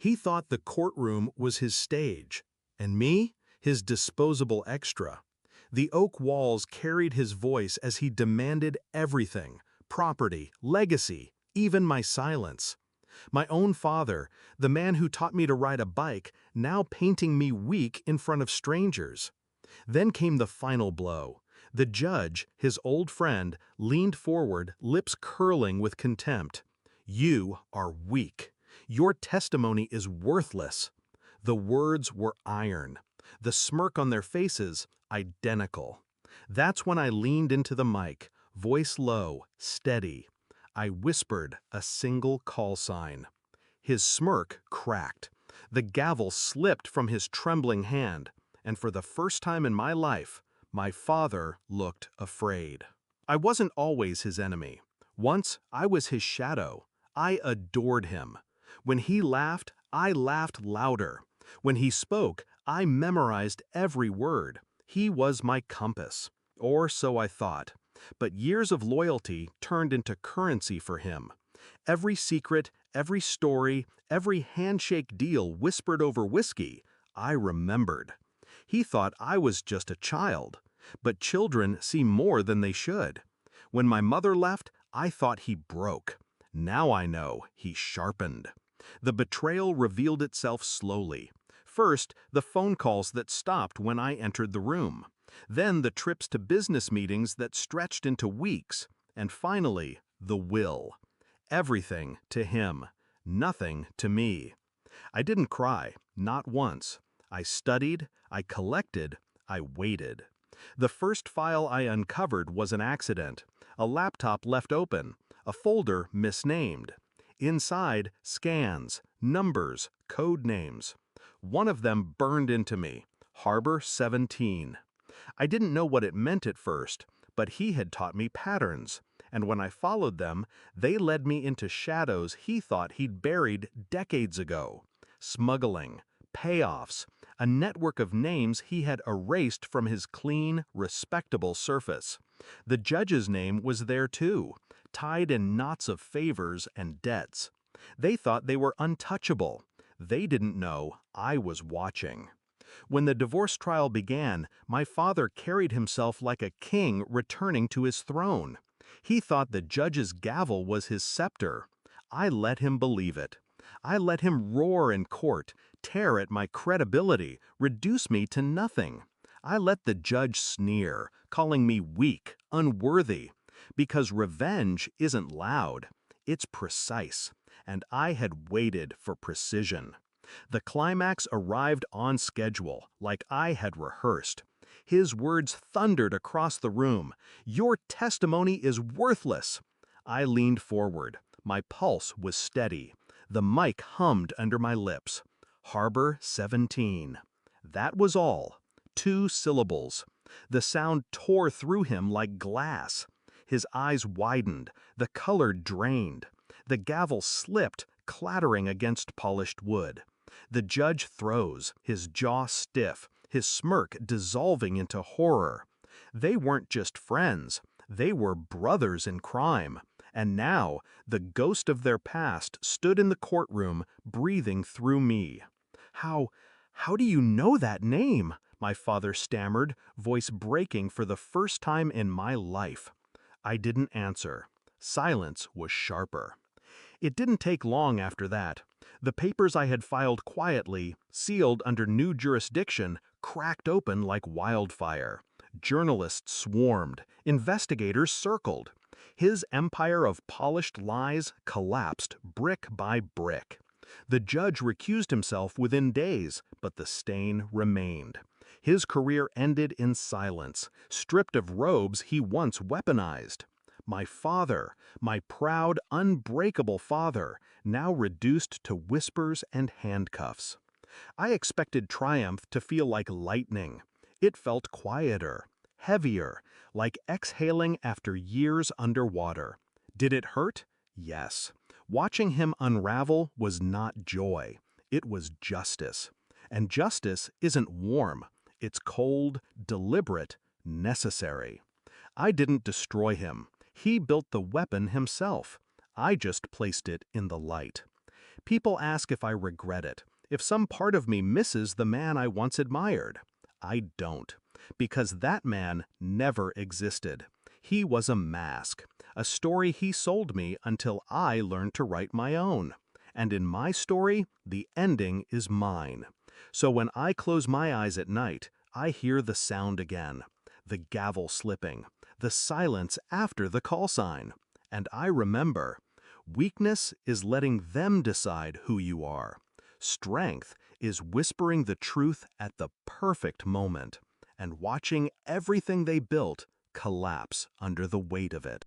He thought the courtroom was his stage, and me, his disposable extra. The oak walls carried his voice as he demanded everything: property, legacy, even my silence. My own father, the man who taught me to ride a bike, now painting me weak in front of strangers. Then came the final blow. The judge, his old friend, leaned forward, lips curling with contempt. "You are weak. Your testimony is worthless." The words were iron. The smirk on their faces, identical. That's when I leaned into the mic, voice low, steady. I whispered a single call sign. His smirk cracked. The gavel slipped from his trembling hand, and for the first time in my life, my father looked afraid. I wasn't always his enemy. Once I was his shadow. I adored him. When he laughed, I laughed louder. When he spoke, I memorized every word. He was my compass. Or so I thought. But years of loyalty turned into currency for him. Every secret, every story, every handshake deal whispered over whiskey, I remembered. He thought I was just a child. But children see more than they should. When my mother left, I thought he broke. Now I know he sharpened. The betrayal revealed itself slowly. First, the phone calls that stopped when I entered the room. Then the trips to business meetings that stretched into weeks. And finally, the will. Everything to him, nothing to me. I didn't cry, not once. I studied, I collected, I waited. The first file I uncovered was an accident, a laptop left open, a folder misnamed. Inside, scans, numbers, code names. One of them burned into me, Harbor 17. I didn't know what it meant at first, but he had taught me patterns, and when I followed them, they led me into shadows he thought he'd buried decades ago. Smuggling, payoffs, a network of names he had erased from his clean, respectable surface. The judge's name was there too, tied in knots of favors and debts. They thought they were untouchable. They didn't know I was watching. When the divorce trial began, my father carried himself like a king returning to his throne. He thought the judge's gavel was his scepter. I let him believe it. I let him roar in court, tear at my credibility, reduce me to nothing. I let the judge sneer, calling me weak, unworthy. Because revenge isn't loud, it's precise, and I had waited for precision. The climax arrived on schedule, like I had rehearsed. His words thundered across the room. "Your testimony is worthless." I leaned forward. My pulse was steady. The mic hummed under my lips. Harbor 17. That was all. 2 syllables. The sound tore through him like glass. His eyes widened. The color drained. The gavel slipped, clattering against polished wood. The judge froze, his jaw stiff, his smirk dissolving into horror. They weren't just friends. They were brothers in crime. And now, the ghost of their past stood in the courtroom, breathing through me. How do you know that name?" my father stammered, voice breaking for the first time in my life. I didn't answer. Silence was sharper. It didn't take long after that. The papers I had filed quietly, sealed under new jurisdiction, cracked open like wildfire. Journalists swarmed. Investigators circled. His empire of polished lies collapsed brick by brick. The judge recused himself within days, but the stain remained. His career ended in silence, stripped of robes he once weaponized. My father, my proud, unbreakable father, now reduced to whispers and handcuffs. I expected triumph to feel like lightning. It felt quieter, heavier, like exhaling after years underwater. Did it hurt? Yes. Watching him unravel was not joy. It was justice. And justice isn't warm. It's cold, deliberate, necessary. I didn't destroy him. He built the weapon himself. I just placed it in the light. People ask if I regret it, if some part of me misses the man I once admired. I don't, because that man never existed. He was a mask, a story he sold me until I learned to write my own. And in my story, the ending is mine. So when I close my eyes at night, I hear the sound again, the gavel slipping, the silence after the call sign. And I remember, weakness is letting them decide who you are. Strength is whispering the truth at the perfect moment and watching everything they built collapse under the weight of it.